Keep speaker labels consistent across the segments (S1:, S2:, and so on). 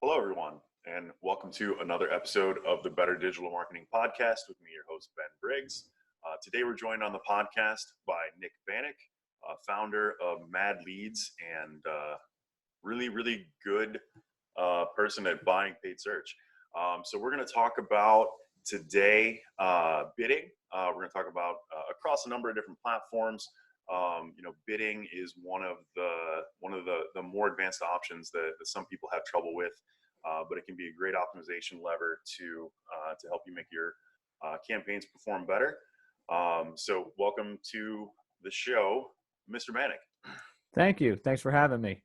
S1: Hello, everyone, and welcome to another episode of the Better Digital Marketing Podcast with me, your host, Ben Briggs. Today, we're joined on the podcast by Nick Banik, founder of Mad Leads and really good person at buying paid search. So we're going to talk about today bidding. We're going to talk about across a number of different platforms. Bidding is one of the more advanced options that some people have trouble with, but it can be a great optimization lever to help you make your campaigns perform better. So welcome to the show, Mr. Banik.
S2: Thank you. Thanks for having me.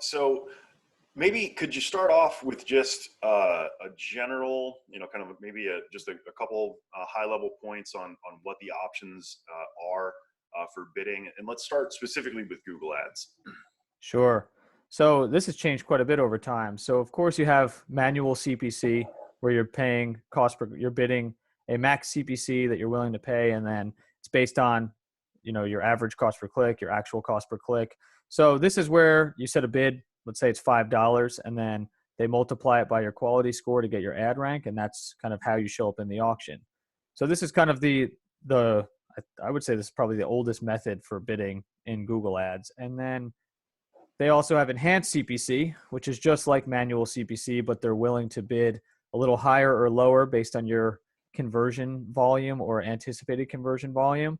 S1: So maybe could you start off with just a general, kind of maybe just a couple high-level points on what the options are for bidding, and let's start specifically with Google Ads.
S2: Sure. So this has changed quite a bit over time. So of course you have manual CPC where you're paying you're bidding a max CPC that you're willing to pay, and then it's based on, your average cost per click, your actual cost per click. So this is where you set a bid. Let's say it's $5, and then they multiply it by your quality score to get your ad rank, and that's kind of how you show up in the auction. So this is kind of I would say this is probably the oldest method for bidding in Google Ads. And then they also have enhanced CPC, which is just like manual CPC, but they're willing to bid a little higher or lower based on your conversion volume or anticipated conversion volume.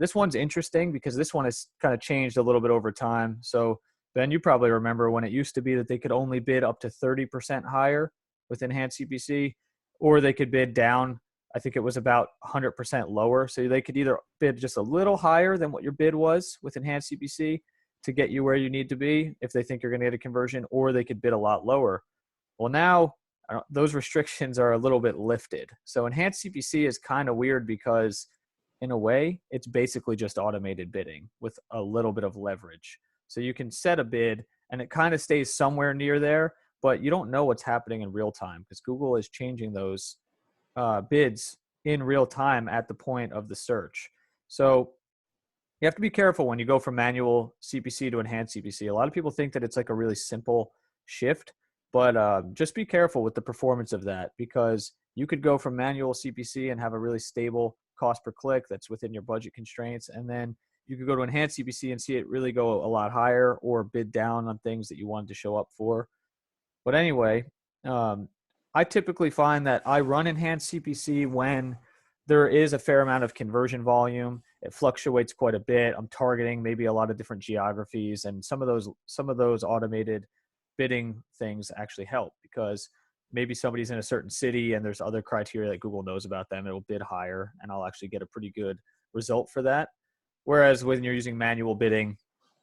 S2: This one's interesting because this one has kind of changed a little bit over time. So Ben, you probably remember when it used to be that they could only bid up to 30% higher with enhanced CPC, or they could bid down, I think it was about 100% lower. So they could either bid just a little higher than what your bid was with enhanced CPC to get you where you need to be if they think you're going to get a conversion, or they could bid a lot lower. Well, now those restrictions are a little bit lifted. So enhanced CPC is kind of weird because in a way, it's basically just automated bidding with a little bit of leverage. So you can set a bid and it kind of stays somewhere near there, but you don't know what's happening in real time because Google is changing those bids in real time at the point of the search. So you have to be careful when you go from manual CPC to enhanced CPC. A lot of people think that it's like a really simple shift, but just be careful with the performance of that, because you could go from manual CPC and have a really stable cost per click that's within your budget constraints, and then you could go to enhanced CPC and see it really go a lot higher or bid down on things that you wanted to show up for. But anyway, I typically find that I run enhanced CPC when there is a fair amount of conversion volume. It fluctuates quite a bit. I'm targeting maybe a lot of different geographies, and some of those automated bidding things actually help because maybe somebody's in a certain city and there's other criteria that Google knows about them. It'll bid higher, and I'll actually get a pretty good result for that. Whereas when you're using manual bidding,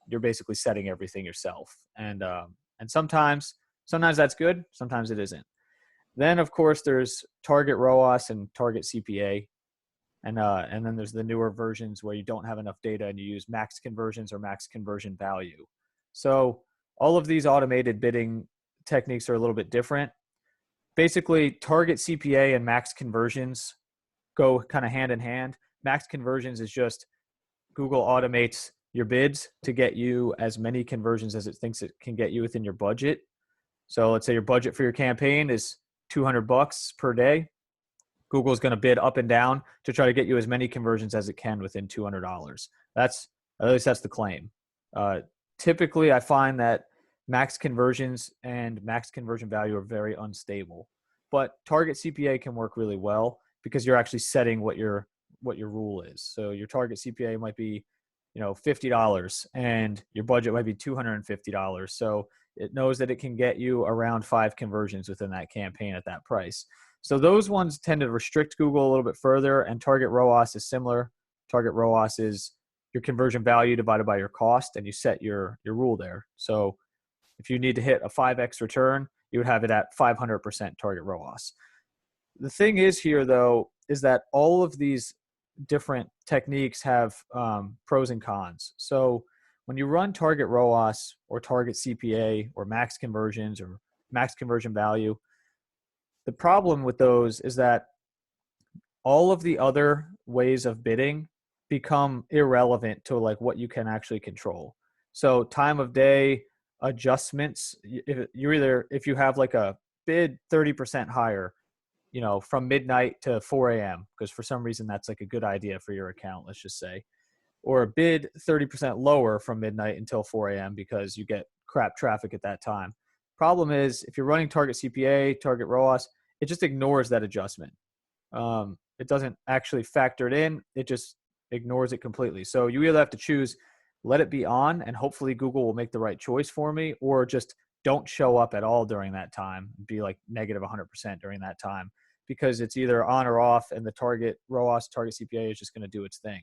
S2: you're basically setting everything yourself, and sometimes that's good, sometimes it isn't. Then of course there's target ROAS and target CPA, and then there's the newer versions where you don't have enough data and you use max conversions or max conversion value. So all of these automated bidding techniques are a little bit different. Basically, target CPA and max conversions go kind of hand in hand. Max conversions is just Google automates your bids to get you as many conversions as it thinks it can get you within your budget. So let's say your budget for your campaign is $200 per day. Google's going to bid up and down to try to get you as many conversions as it can within $200. At least that's the claim. Typically, I find that max conversions and max conversion value are very unstable, but target CPA can work really well because you're actually setting what your rule is. So your target CPA might be, $50, and your budget might be $250. So it knows that it can get you around 5 conversions within that campaign at that price. So those ones tend to restrict Google a little bit further, and target ROAS is similar. Target ROAS is your conversion value divided by your cost, and you set your rule there. So if you need to hit a 5x return, you would have it at 500% target ROAS. The thing is here, though, is that all of these different techniques have pros and cons. So when you run target ROAS or target CPA or max conversions or max conversion value, the problem with those is that all of the other ways of bidding become irrelevant to like what you can actually control. So time of day, adjustments. If you have like a bid 30% higher, from midnight to 4 a.m., because for some reason that's like a good idea for your account, let's just say, or a bid 30% lower from midnight until 4 a.m. because you get crap traffic at that time. Problem is, if you're running target CPA, target ROAS, it just ignores that adjustment. It doesn't actually factor it in. It just ignores it completely. So you either have to choose, let it be on, and hopefully Google will make the right choice for me, or just don't show up at all during that time, be like negative 100% during that time, because it's either on or off, and the target ROAS, target CPA is just going to do its thing.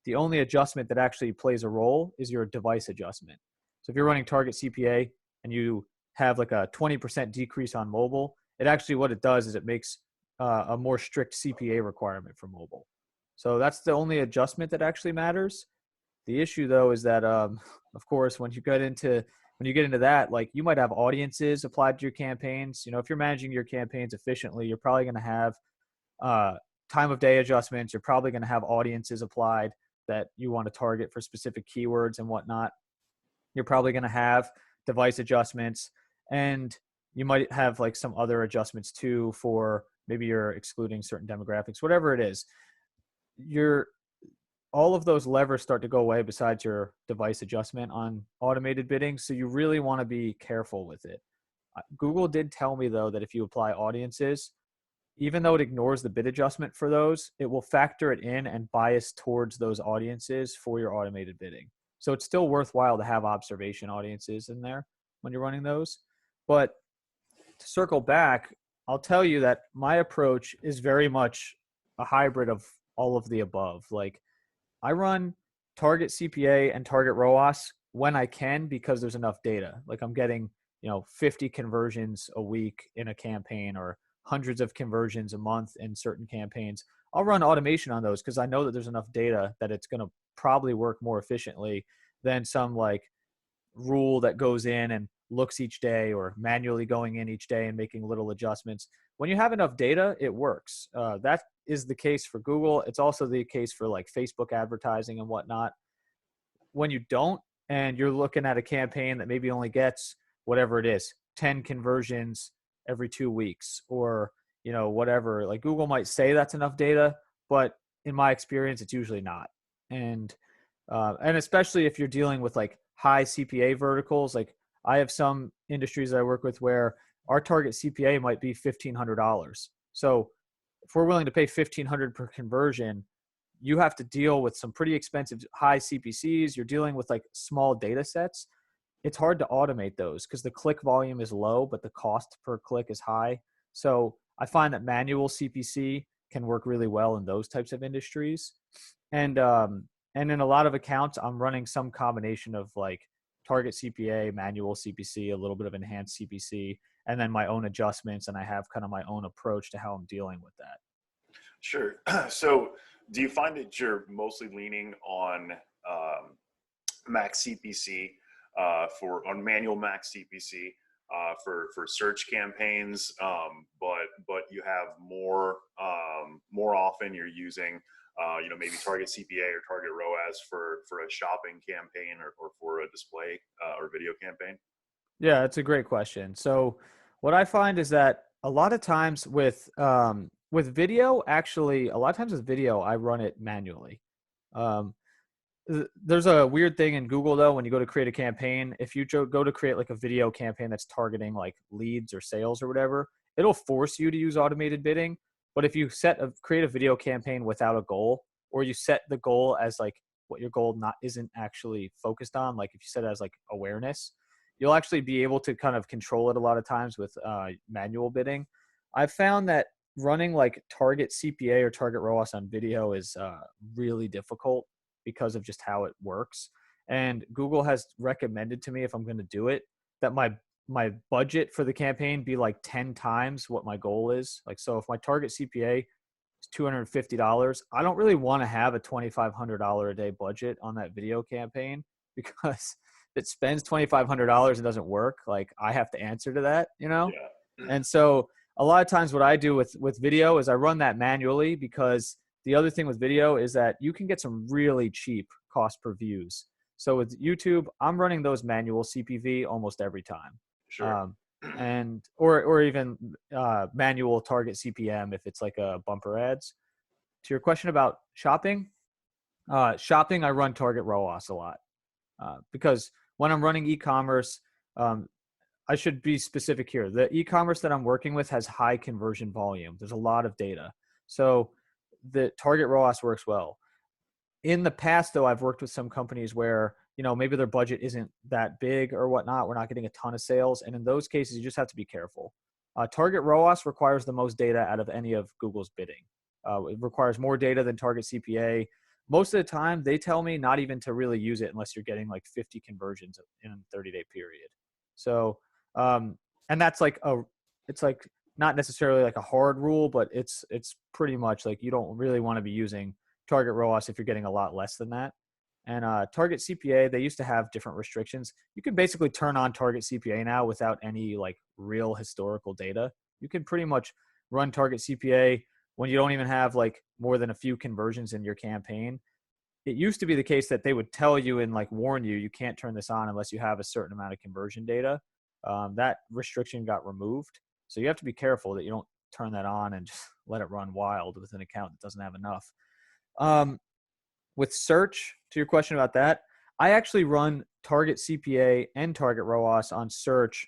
S2: The only adjustment that actually plays a role is your device adjustment. So if you're running target CPA and you have like a 20% decrease on mobile, it actually, what it does is it makes a more strict CPA requirement for mobile. So that's the only adjustment that actually matters. The issue though is that, of course, when you get into that, like you might have audiences applied to your campaigns. If you're managing your campaigns efficiently, you're probably going to have time of day adjustments. You're probably going to have audiences applied that you want to target for specific keywords and whatnot. You're probably going to have device adjustments, and you might have like some other adjustments too, for maybe you're excluding certain demographics, whatever it is. All of those levers start to go away besides your device adjustment on automated bidding. So you really want to be careful with it. Google did tell me though that if you apply audiences, even though it ignores the bid adjustment for those, it will factor it in and bias towards those audiences for your automated bidding. So it's still worthwhile to have observation audiences in there when you're running those. But to circle back, I'll tell you that my approach is very much a hybrid of all of the above. Like, I run target CPA and target ROAS when I can, because there's enough data. Like I'm getting, 50 conversions a week in a campaign, or hundreds of conversions a month in certain campaigns. I'll run automation on those because I know that there's enough data that it's going to probably work more efficiently than some like rule that goes in and looks each day, or manually going in each day and making little adjustments. When you have enough data, it works. That is the case for Google. It's also the case for like Facebook advertising and whatnot. When you don't, and you're looking at a campaign that maybe only gets whatever it is, 10 conversions every 2 weeks, or, whatever, like Google might say that's enough data, but in my experience, it's usually not. And especially if you're dealing with like high CPA verticals, like I have some industries that I work with where our target CPA might be $1,500. So if we're willing to pay $1,500 per conversion, you have to deal with some pretty expensive high CPCs. You're dealing with like small data sets. It's hard to automate those because the click volume is low, but the cost per click is high. So I find that manual CPC can work really well in those types of industries. And in a lot of accounts, I'm running some combination of like target CPA, manual CPC, a little bit of enhanced CPC, and then my own adjustments. And I have kind of my own approach to how I'm dealing with that.
S1: Sure. So do you find that you're mostly leaning on max CPC on manual max CPC for search campaigns, but you have more often you're using maybe target CPA or target ROAS for a shopping campaign or for a display or video campaign?
S2: Yeah, that's a great question. So what I find is that a lot of times with video, actually, a lot of times with video, I run it manually. There's a weird thing in Google though, when you go to create a campaign, if you go to create like a video campaign that's targeting like leads or sales or whatever, it'll force you to use automated bidding. But if you create a video campaign without a goal, or you set the goal as like what your goal isn't actually focused on, like if you set it as like awareness, you'll actually be able to kind of control it a lot of times with manual bidding. I've found that running like target CPA or target ROAS on video is really difficult because of just how it works. And Google has recommended to me, if I'm going to do it, that my budget for the campaign be like 10 times what my goal is. Like, so if my target CPA is $250, I don't really want to have a $2,500 a day budget on that video campaign, because if it spends $2,500 and doesn't work, like I have to answer to that,
S1: Yeah.
S2: And so a lot of times what I do with video is I run that manually, because the other thing with video is that you can get some really cheap cost per views. So with YouTube, I'm running those manual CPV almost every time.
S1: Sure.
S2: Um, and or even manual target CPM if it's like a bumper ads. To your question about shopping, shopping I run target ROAS a lot because when I'm running e-commerce, um, I should be specific here. The e-commerce that I'm working with has high conversion volume. There's a lot of data, so the target ROAS works well. In the past, though, I've worked with some companies where, maybe their budget isn't that big or whatnot. We're not getting a ton of sales. And in those cases, you just have to be careful. Target ROAS requires the most data out of any of Google's bidding. It requires more data than target CPA. Most of the time, they tell me not even to really use it unless you're getting like 50 conversions in a 30-day period. So, and that's it's like not necessarily like a hard rule, but it's pretty much like you don't really want to be using target ROAS if you're getting a lot less than that. And target CPA, they used to have different restrictions. You can basically turn on target CPA now without any like real historical data. You can pretty much run target CPA when you don't even have like more than a few conversions in your campaign. It used to be the case that they would tell you and like warn you, you can't turn this on unless you have a certain amount of conversion data. That restriction got removed. So you have to be careful that you don't turn that on and just let it run wild with an account that doesn't have enough. With search, to your question about that, I actually run target CPA and target ROAS on search,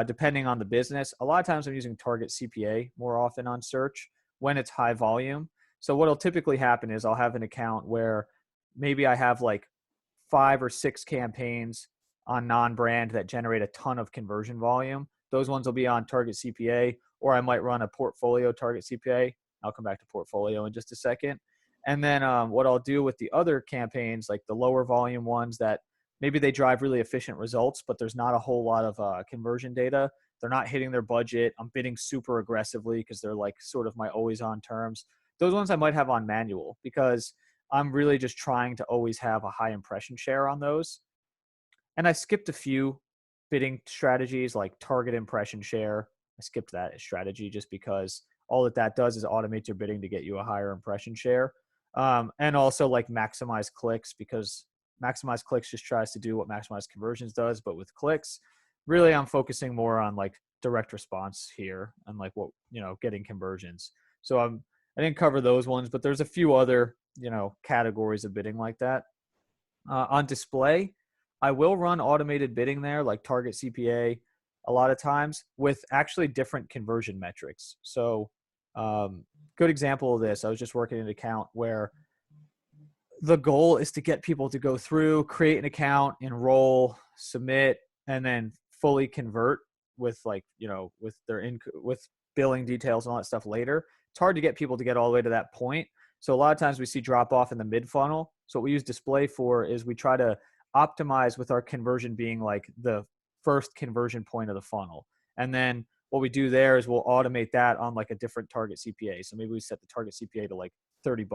S2: depending on the business. A lot of times I'm using target CPA more often on search when it's high volume. So what'll typically happen is I'll have an account where maybe I have like 5 or 6 campaigns on non-brand that generate a ton of conversion volume. Those ones will be on target CPA, or I might run a portfolio target CPA. I'll come back to portfolio in just a second. And then what I'll do with the other campaigns, like the lower volume ones that maybe they drive really efficient results, but there's not a whole lot of conversion data. They're not hitting their budget. I'm bidding super aggressively because they're like sort of my always on terms. Those ones I might have on manual because I'm really just trying to always have a high impression share on those. And I skipped a few bidding strategies like target impression share. I skipped that strategy just because all that does is automate your bidding to get you a higher impression share. And also like maximize clicks, because maximize clicks just tries to do what maximize conversions does, but with clicks. Really, I'm focusing more on like direct response here and like what, getting conversions. So I didn't cover those ones, but there's a few other, categories of bidding like that. On display, I will run automated bidding there, like target CPA, a lot of times with actually different conversion metrics. So, good example of this, I was just working an account where the goal is to get people to go through, create an account, enroll, submit, and then fully convert with like, with with billing details and all that stuff later. It's hard to get people to get all the way to that point. So a lot of times we see drop off in the mid funnel. So what we use display for is we try to optimize with our conversion being like the first conversion point of the funnel. And then what we do there is we'll automate that on like a different target CPA. So maybe we set the target CPA to like $30.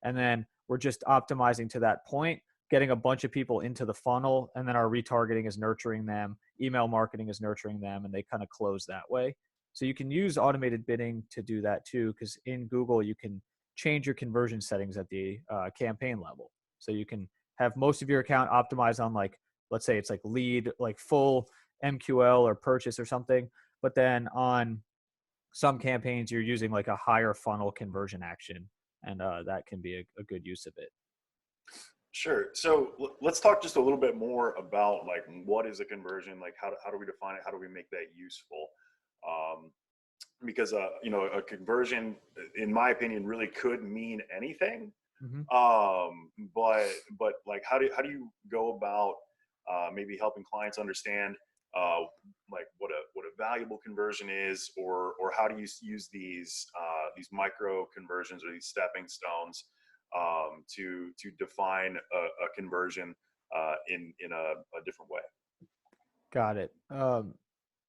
S2: And then we're just optimizing to that point, getting a bunch of people into the funnel. And then our retargeting is nurturing them. Email marketing is nurturing them. And they kind of close that way. So you can use automated bidding to do that too, because in Google, you can change your conversion settings at the campaign level. So you can have most of your account optimized on like, let's say it's like lead, like full MQL or purchase or something. But then on some campaigns, you're using like a higher funnel conversion action. And that can be a good use of it.
S1: Sure. So let's talk just a little bit more about like what is a conversion, like how do we define it? How do we make that useful? Because a conversion, in my opinion, really could mean anything.
S2: Mm-hmm.
S1: But like how do you go about maybe helping clients understand like what a valuable conversion is, or how do you use these micro conversions or these stepping stones to define a conversion in a different way?
S2: Got it.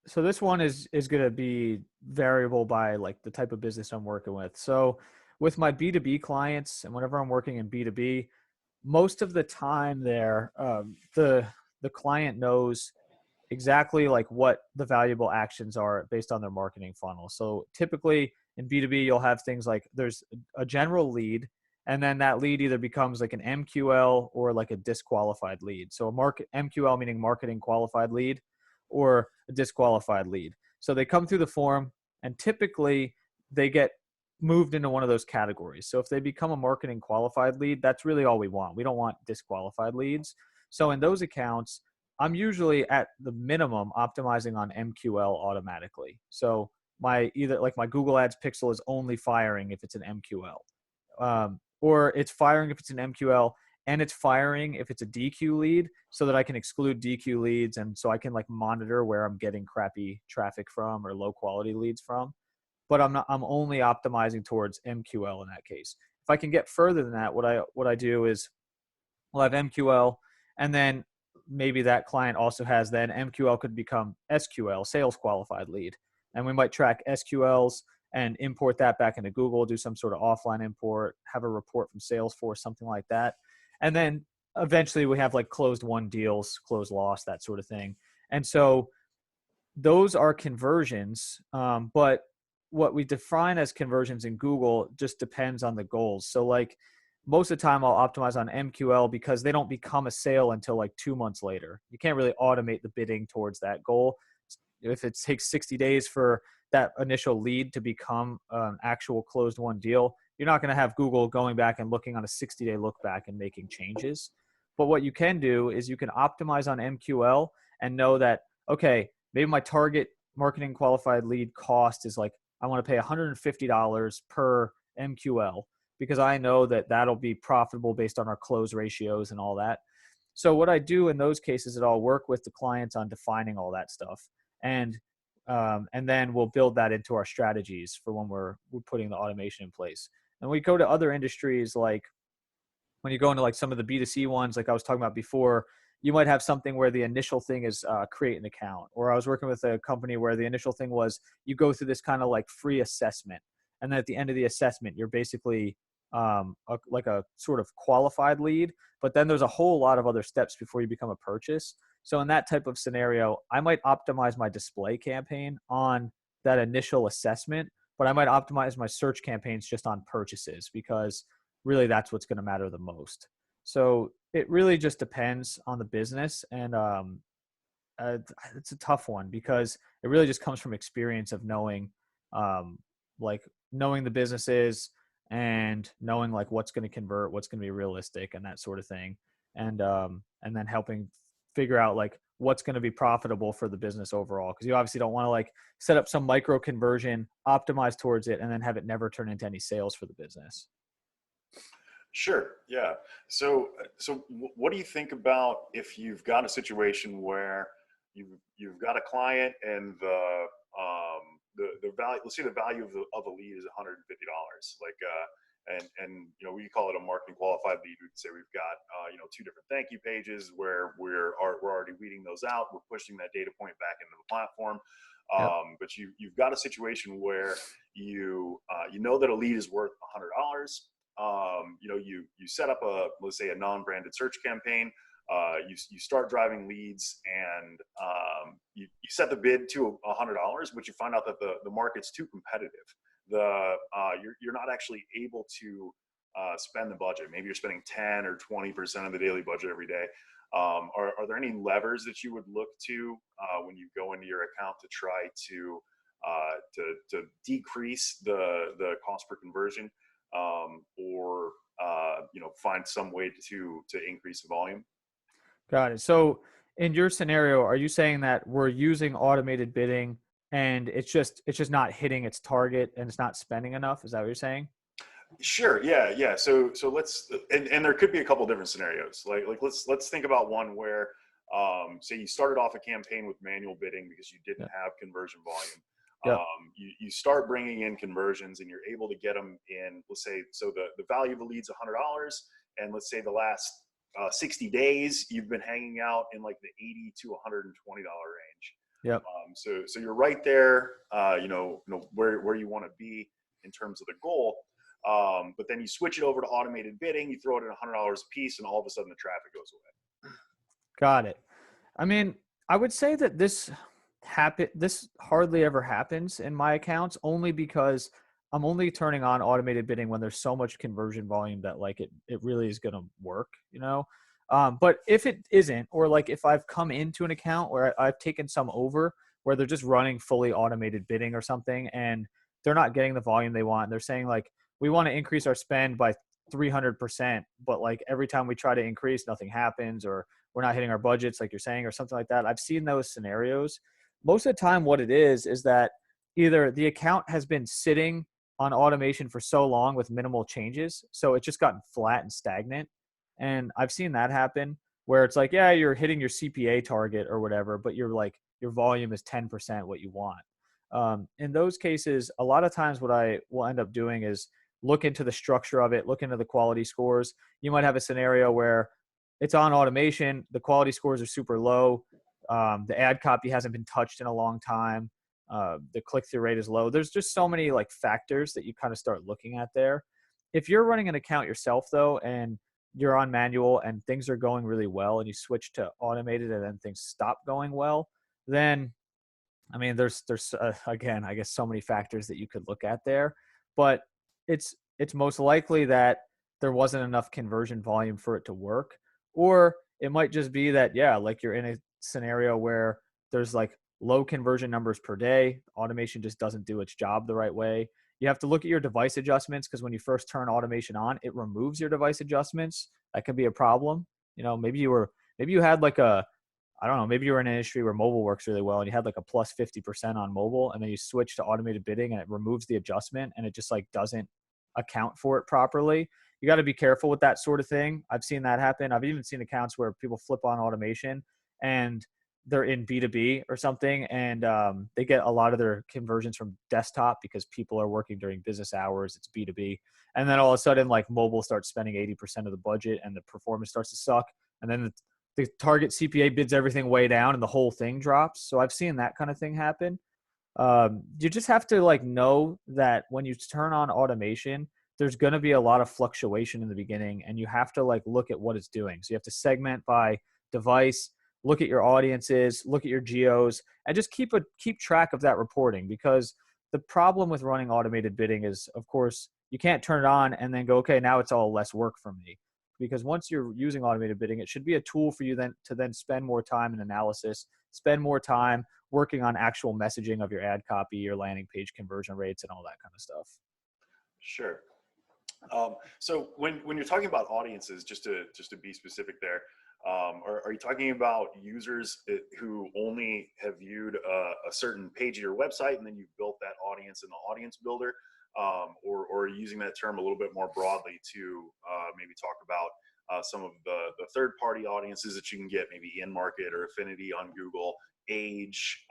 S2: So this one is going to be variable by like the type of business I'm working with. So with my B2B clients, and whenever I'm working in B2B, most of the time there, the client knows exactly like what the valuable actions are based on their marketing funnel. So typically in B2B, you'll have things like there's a general lead, and then that lead either becomes like an MQL or like a disqualified lead. So a MQL meaning marketing qualified lead, or a disqualified lead. So they come through the form, and typically they get moved into one of those categories. So if they become a marketing qualified lead, that's really all we want. We don't want disqualified leads. So in those accounts, I'm usually at the minimum optimizing on MQL automatically. So my Google Ads pixel is only firing if it's an MQL, or it's firing if it's an MQL, and it's firing if it's a DQ lead, so that I can exclude DQ leads, and so I can like monitor where I'm getting crappy traffic from or low quality leads from. But I'm only optimizing towards MQL in that case. If I can get further than that, what I do is we'll have MQL, and then maybe that client also has, then MQL could become SQL, sales qualified lead. And we might track SQLs and import that back into Google, do some sort of offline import, have a report from Salesforce, something like that. And then eventually we have like closed won deals, closed loss, that sort of thing. And so those are conversions, but what we define as conversions in Google just depends on the goals. So like most of the time I'll optimize on MQL because they don't become a sale until like 2 months later. You can't really automate the bidding towards that goal. If it takes 60 days for that initial lead to become an actual closed won deal, you're not going to have Google going back and looking on a 60-day look back and making changes. But what you can do is you can optimize on MQL and know that, okay, maybe my target marketing qualified lead cost is like, I want to pay $150 per MQL because I know that that'll be profitable based on our close ratios and all that. So what I do in those cases is I'll work with the clients on defining all that stuff. And then we'll build that into our strategies for when we're putting the automation in place. And we go to other industries, like when you go into like some of the B2C ones, like I was talking about before, you might have something where the initial thing is create an account. Or I was working with a company where the initial thing was you go through this kind of like free assessment. And then at the end of the assessment, you're basically like a sort of qualified lead. But then there's a whole lot of other steps before you become a purchase. So in that type of scenario, I might optimize my display campaign on that initial assessment, but I might optimize my search campaigns just on purchases, because really that's what's going to matter the most. So it really just depends on the business. And it's a tough one because it really just comes from experience of knowing, like knowing the businesses and knowing like what's going to convert, what's going to be realistic, and that sort of thing. And then helping figure out like what's going to be profitable for the business overall. Because you obviously don't want to like set up some micro conversion, optimize towards it, and then have it never turn into any sales for the business.
S1: Sure. Yeah. So what do you think about if you've got a situation where you've got a client and the value, let's say the value of a lead is $150, like and we call it a marketing qualified lead. We could say we've got 2 different thank you pages where we're already weeding those out. We're pushing that data point back into the platform.
S2: Yep.
S1: But you've got a situation where you know that a lead is worth $100. You set up let's say a non-branded search campaign. You start driving leads, and you set the bid to $100, but you find out that the market's too competitive. You're not actually able to spend the budget. Maybe you're spending 10 or 20% of the daily budget every day. Are there any levers that you would look to when you go into your account to try to decrease the cost per conversion, or find some way to increase the volume?
S2: Got it. So in your scenario, are you saying that we're using automated bidding and it's just not hitting its target and it's not spending enough? Is that what you're saying?
S1: Sure. Yeah. So let's, and there could be a couple different scenarios. Like let's think about one where, say you started off a campaign with manual bidding because you didn't have conversion volume.
S2: Yep.
S1: You start bringing in conversions and you're able to get them in, let's say, so the value of the lead's $100, and let's say the last 60 days you've been hanging out in like the $80 to $120 range.
S2: Yep.
S1: So you're right there, where you want to be in terms of the goal. But then you switch it over to automated bidding, you throw it at $100 a piece, and all of a sudden the traffic goes away.
S2: Got it. I mean, I would say that this hardly ever happens in my accounts, only because I'm only turning on automated bidding when there's so much conversion volume that like it really is going to work, you know? But if it isn't, or like if I've come into an account where I've taken some over where they're just running fully automated bidding or something and they're not getting the volume they want, they're saying like, we want to increase our spend by 300%, but like every time we try to increase, nothing happens, or we're not hitting our budgets, like you're saying, or something like that. I've seen those scenarios. Most of the time, what it is that either the account has been sitting on automation for so long with minimal changes, so it's just gotten flat and stagnant. And I've seen that happen where it's like, yeah, you're hitting your CPA target or whatever, but you're like, your volume is 10% what you want. In those cases, a lot of times what I will end up doing is look into the structure of it, look into the quality scores. You might have a scenario where it's on automation, the quality scores are super low, the ad copy hasn't been touched in a long time, the click-through rate is low. There's just so many like factors that you kind of start looking at there. If you're running an account yourself though, and you're on manual and things are going really well and you switch to automated and then things stop going well, then I mean, there's again, I guess so many factors that you could look at there, but it's most likely that there wasn't enough conversion volume for it to work, or it might just be that yeah, like you're in a scenario where there's like low conversion numbers per day, automation just doesn't do its job the right way. You have to look at your device adjustments because when you first turn automation on, it removes your device adjustments. That can be a problem. You know, maybe you had like a I don't know, maybe you were in an industry where mobile works really well and you had like a plus 50% on mobile and then you switch to automated bidding and it removes the adjustment and it just like doesn't account for it properly. You got to be careful with that sort of thing. I've seen that happen. I've even seen accounts where people flip on automation and they're in B2B or something and they get a lot of their conversions from desktop because people are working during business hours. It's B2B. And then all of a sudden, like mobile starts spending 80% of the budget and the performance starts to suck. And then the target CPA bids everything way down and the whole thing drops. So I've seen that kind of thing happen. You just have to like know that when you turn on automation, there's going to be a lot of fluctuation in the beginning and you have to like look at what it's doing. So you have to segment by device, look at your audiences, look at your geos, and just keep track of that reporting, because the problem with running automated bidding is, of course, you can't turn it on and then go, okay, now it's all less work for me. Because once you're using automated bidding, it should be a tool for you then to spend more time in analysis, spend more time working on actual messaging of your ad copy, your landing page conversion rates, and all that kind of stuff.
S1: Sure. So when you're talking about audiences, just to be specific there, are you talking about users who only have viewed a certain page of your website and then you've built that audience in the audience builder? Or are you using that term a little bit more broadly to maybe talk about some of the third-party audiences that you can get maybe in market or affinity on Google, age,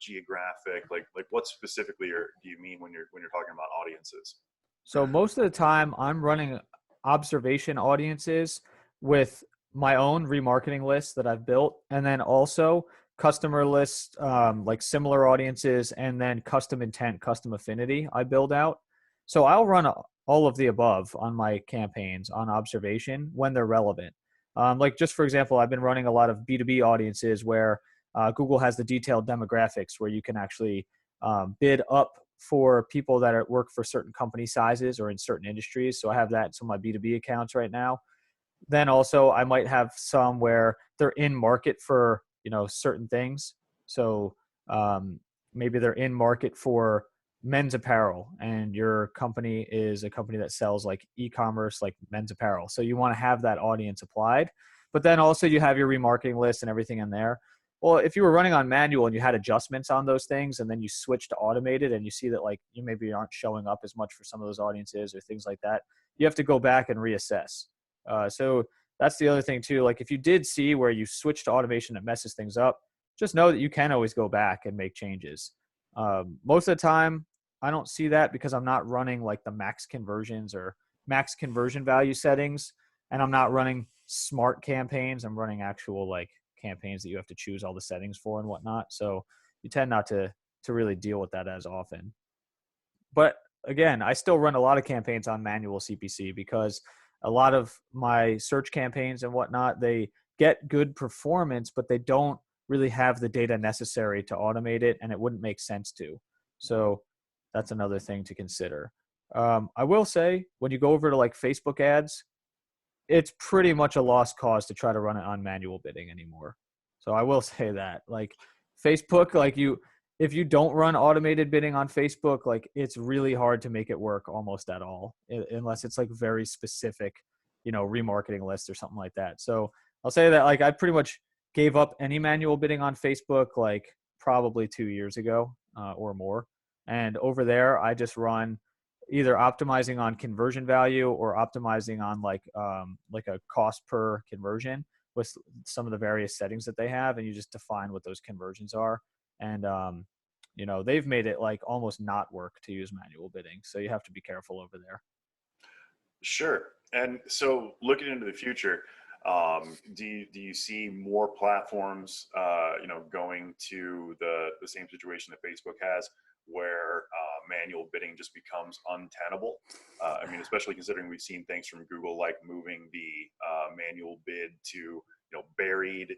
S1: geographic, like what specifically do you mean when you're talking about audiences?
S2: So most of the time I'm running observation audiences with my own remarketing list that I've built, and then also customer lists, like similar audiences, and then custom intent, custom affinity I build out. So I'll run all of the above on my campaigns on observation when they're relevant. Like just for example, I've been running a lot of B2B audiences where Google has the detailed demographics where you can actually bid up for people that work for certain company sizes or in certain industries. So I have that in some of my B2B accounts right now. Then also I might have some where they're in market for, certain things. So maybe they're in market for men's apparel and your company is a company that sells like e-commerce, like men's apparel. So you want to have that audience applied, but then also you have your remarketing list and everything in there. Well, if you were running on manual and you had adjustments on those things and then you switch to automated and you see that like you maybe aren't showing up as much for some of those audiences or things like that, you have to go back and reassess. So that's the other thing too. Like if you did see where you switch to automation that messes things up, just know that you can always go back and make changes. Most of the time, I don't see that because I'm not running like the max conversions or max conversion value settings, and I'm not running smart campaigns. I'm running actual like campaigns that you have to choose all the settings for and whatnot. So you tend not to really deal with that as often. But again, I still run a lot of campaigns on manual CPC because a lot of my search campaigns and whatnot, they get good performance, but they don't really have the data necessary to automate it, and it wouldn't make sense to. So that's another thing to consider. I will say when you go over to like Facebook ads, it's pretty much a lost cause to try to run it on manual bidding anymore. So I will say that, like, Facebook, like, if you don't run automated bidding on Facebook, like, it's really hard to make it work almost at all, unless it's like very specific, remarketing list or something like that. So I'll say that, like, I pretty much gave up any manual bidding on Facebook like probably 2 years ago, or more. And over there, I just run either optimizing on conversion value or optimizing on like a cost per conversion with some of the various settings that they have, and you just define what those conversions are. And they've made it like almost not work to use manual bidding, so you have to be careful over there.
S1: Sure. And so looking into the future, do you see more platforms, going to the same situation that Facebook has, where manual bidding just becomes untenable? I mean, especially considering we've seen things from Google, like moving the manual bid to, buried,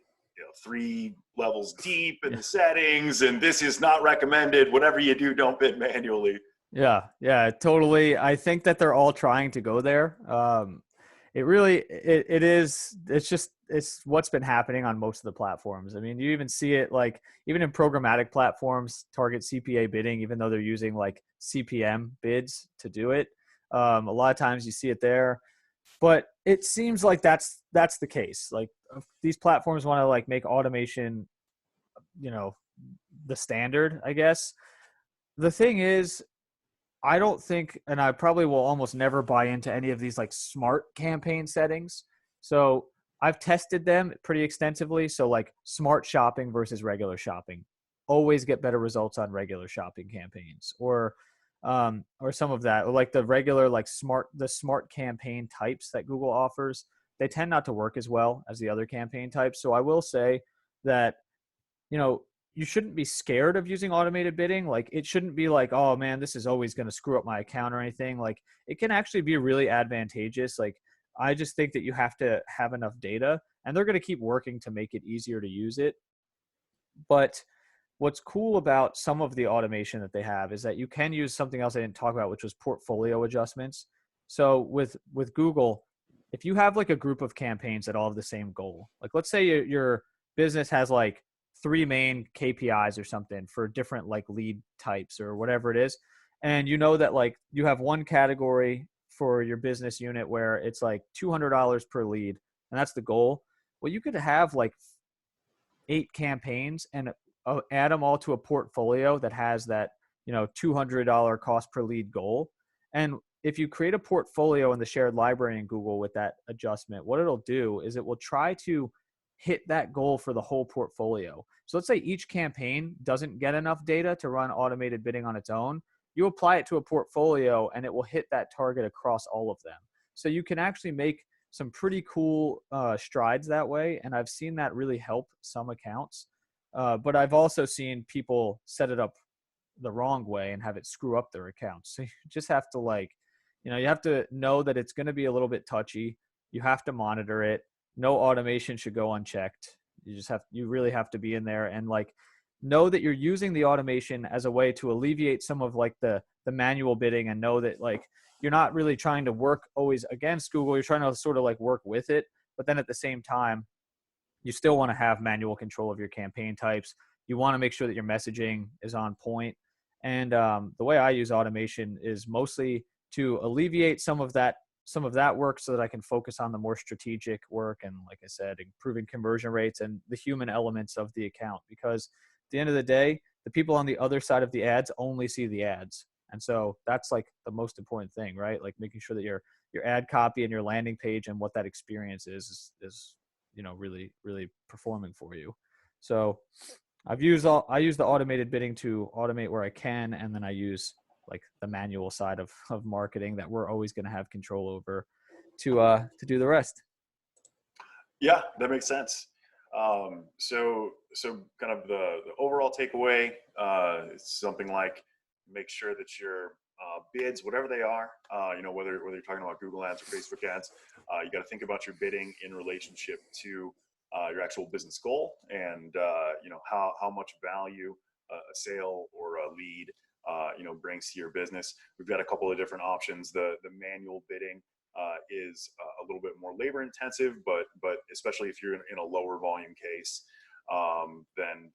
S1: 3 levels deep in
S2: Yeah.
S1: the settings, and this is not recommended. Whatever you do, don't bid manually.
S2: Yeah, totally. I think that they're all trying to go there. It really, it is, it's what's been happening on most of the platforms. I mean, you even see it like, even in programmatic platforms, target CPA bidding, even though they're using like CPM bids to do it. A lot of times you see it there, but it seems like that's the case. Like, these platforms want to like make automation, you know, the standard, I guess. The thing is, I don't think, and I probably will almost never buy into any of these like smart campaign settings. So I've tested them pretty extensively. So like smart shopping versus regular shopping, always get better results on regular shopping campaigns, or some of that, or like the regular like the smart campaign types that Google offers. They tend not to work as well as the other campaign types. So I will say that, you know, you shouldn't be scared of using automated bidding. Like, it shouldn't be like, oh man, this is always going to screw up my account or anything. Like, it can actually be really advantageous. Like, I just think that you have to have enough data, and they're going to keep working to make it easier to use it. But what's cool about some of the automation that they have is that you can use something else I didn't talk about, which was portfolio adjustments. So with Google, if you have like a group of campaigns that all have the same goal, like let's say your business has like 3 main KPIs or something for different like lead types or whatever it is, and you know that like you have one category for your business unit where it's like $200 per lead, and that's the goal. Well, you could have like 8 campaigns and add them all to a portfolio that has that, $200 cost per lead goal. And if you create a portfolio in the shared library in Google with that adjustment, what it'll do is it will try to hit that goal for the whole portfolio. So let's say each campaign doesn't get enough data to run automated bidding on its own. You apply it to a portfolio and it will hit that target across all of them. So you can actually make some pretty cool strides that way. And I've seen that really help some accounts. But I've also seen people set it up the wrong way and have it screw up their accounts. So you just have to you have to know that it's going to be a little bit touchy. You have to monitor it. No automation should go unchecked. You really have to be in there and like know that you're using the automation as a way to alleviate some of like the manual bidding, and know that like you're not really trying to work always against Google. You're trying to sort of like work with it. But then at the same time, you still want to have manual control of your campaign types. You want to make sure that your messaging is on point. And the way I use automation is mostly to alleviate some of that work so that I can focus on the more strategic work. And like I said, improving conversion rates and the human elements of the account, because at the end of the day, the people on the other side of the ads only see the ads. And so that's like the most important thing, right? Like making sure that your ad copy and your landing page and what that experience is really, really performing for you. So I use the automated bidding to automate where I can, and then I use like the manual side of marketing that we're always going to have control over to do the rest.
S1: Yeah, that makes sense. So kind of the overall takeaway, it's something like, make sure that your bids, whatever they are, whether you're talking about Google ads or Facebook ads, you got to think about your bidding in relationship to your actual business goal, and how much value a sale or a lead brings to your business. We've got a couple of different options. The manual bidding is a little bit more labor intensive, but especially if you're in a lower volume case, then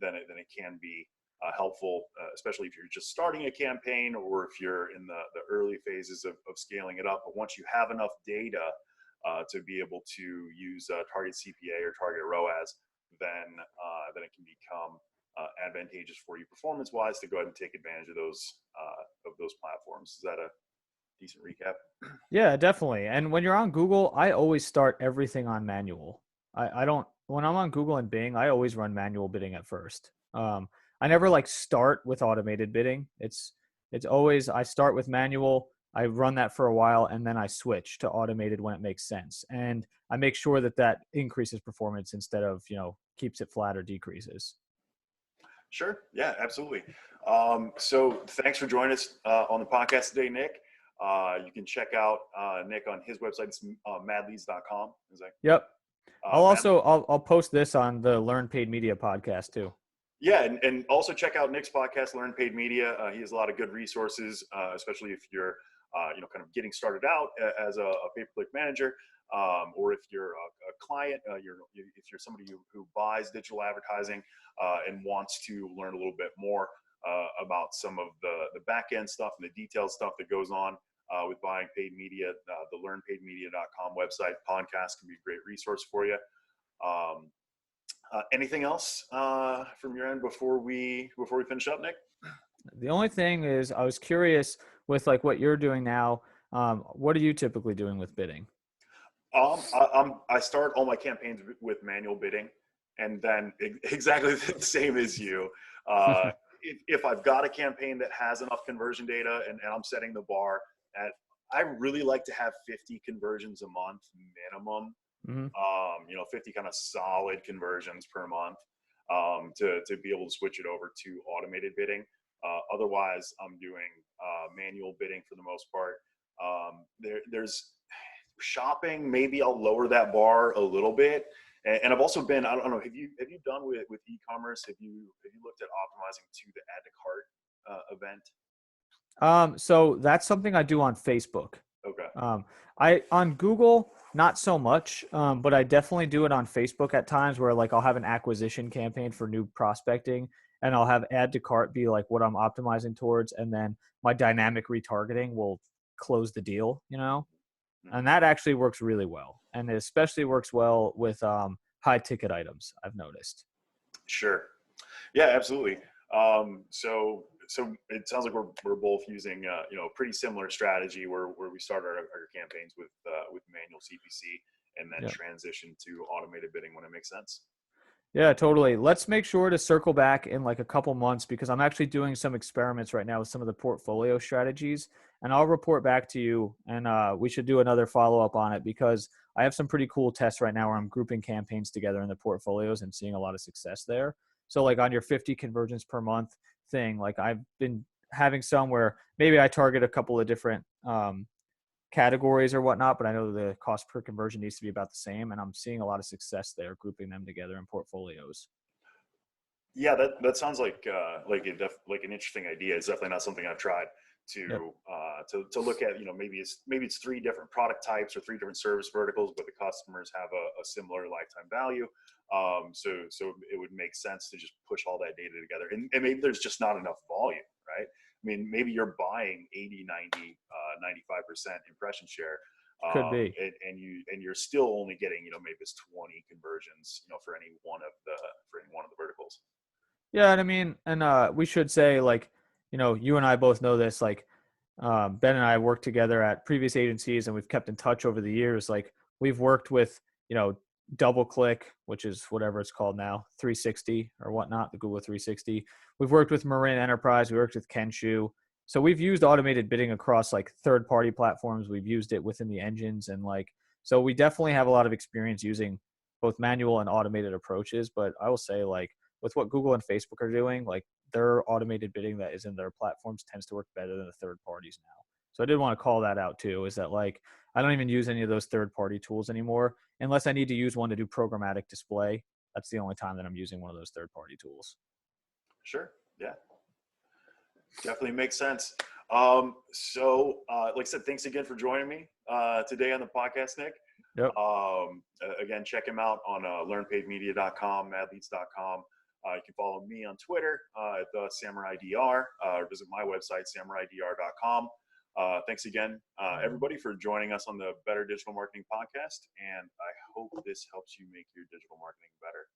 S1: it can be helpful, especially if you're just starting a campaign or if you're in the early phases of scaling it up. But once you have enough data to be able to use target CPA or target ROAS, then it can become advantageous for you performance-wise to go ahead and take advantage of those platforms. Is that a decent recap?
S2: Yeah, definitely. And when you're on Google, I always start everything on manual. I don't, when I'm on Google and Bing, I always run manual bidding at first. I never like start with automated bidding. It's always, I start with manual, I run that for a while, and then I switch to automated when it makes sense. And I make sure that increases performance instead of, keeps it flat or decreases.
S1: Sure. Yeah, absolutely. So thanks for joining us on the podcast today, Nick. You can check out Nick on his website. It's madleads.com. Is that?
S2: Yep. I'll post this on the Learn Paid Media podcast too.
S1: Yeah, and also check out Nick's podcast, Learn Paid Media. He has a lot of good resources, especially if you're, kind of getting started out as a pay-per-click manager, or if you're a client, if you're somebody who buys digital advertising and wants to learn a little bit more about some of the back-end stuff and the detailed stuff that goes on with buying paid media. The learnpaidmedia.com website podcast can be a great resource for you. Anything else from your end before we finish up, Nick?
S2: The only thing is, I was curious with like what you're doing now. What are you typically doing with bidding?
S1: I start all my campaigns with manual bidding, and then exactly the same as you. If I've got a campaign that has enough conversion data and I'm setting the bar at, I really like to have 50 conversions a month minimum. 50 kind of solid conversions per month to be able to switch it over to automated bidding. Otherwise, I'm doing manual bidding for the most part. There's shopping. Maybe I'll lower that bar a little bit. And I've also been, I don't know, have you done with e-commerce? Have you looked at optimizing to the add to cart event?
S2: So that's something I do on Facebook.
S1: Okay.
S2: I on Google, not so much, but I definitely do it on Facebook at times where like I'll have an acquisition campaign for new prospecting and I'll have add to cart be like what I'm optimizing towards. And then my dynamic retargeting will close the deal, and that actually works really well. And it especially works well with high ticket items, I've noticed.
S1: Sure. Yeah, absolutely. So it sounds like we're both using a pretty similar strategy where we start our campaigns with manual CPC and then transition to automated bidding when it makes sense.
S2: Yeah, totally. Let's make sure to circle back in like a couple months because I'm actually doing some experiments right now with some of the portfolio strategies, and I'll report back to you. And we should do another follow-up on it because I have some pretty cool tests right now where I'm grouping campaigns together in the portfolios and seeing a lot of success there. So like on your 50 conversions per month thing, like I've been having some where maybe I target a couple of different categories or whatnot, but I know the cost per conversion needs to be about the same, and I'm seeing a lot of success there grouping them together in portfolios.
S1: Yeah, that sounds like an interesting idea. It's definitely not something I've tried to look at. Maybe it's 3 different product types or 3 different service verticals, but the customers have a similar lifetime value. So it would make sense to just push all that data together, and maybe there's just not enough volume, right? I mean, maybe you're buying 80, 90, 95% impression share,
S2: Could be.
S1: and you're still only getting, maybe it's 20 conversions, for any one of the verticals.
S2: Yeah, and I mean, and we should say, like, you and I both know this, like, Ben and I worked together at previous agencies and we've kept in touch over the years. Like we've worked with, DoubleClick, which is whatever it's called now, 360 or whatnot, the Google 360. We've worked with Marin Enterprise. We worked with Kenshu. So we've used automated bidding across like third-party platforms. We've used it within the engines, and like, so we definitely have a lot of experience using both manual and automated approaches. But I will say, like, with what Google and Facebook are doing, like their automated bidding that is in their platforms tends to work better than the third parties now. So I did want to call that out too, is that like, I don't even use any of those third-party tools anymore unless I need to use one to do programmatic display. That's the only time that I'm using one of those third-party tools.
S1: Sure. Yeah. Definitely makes sense. Like I said, thanks again for joining me today on the podcast, Nick.
S2: Yep.
S1: Again, check him out on learnpaidmedia.com, madleads.com. You can follow me on Twitter at the SamuraiDR, or visit my website, samuraidr.com. Thanks again, everybody, for joining us on the Better Digital Marketing Podcast, and I hope this helps you make your digital marketing better.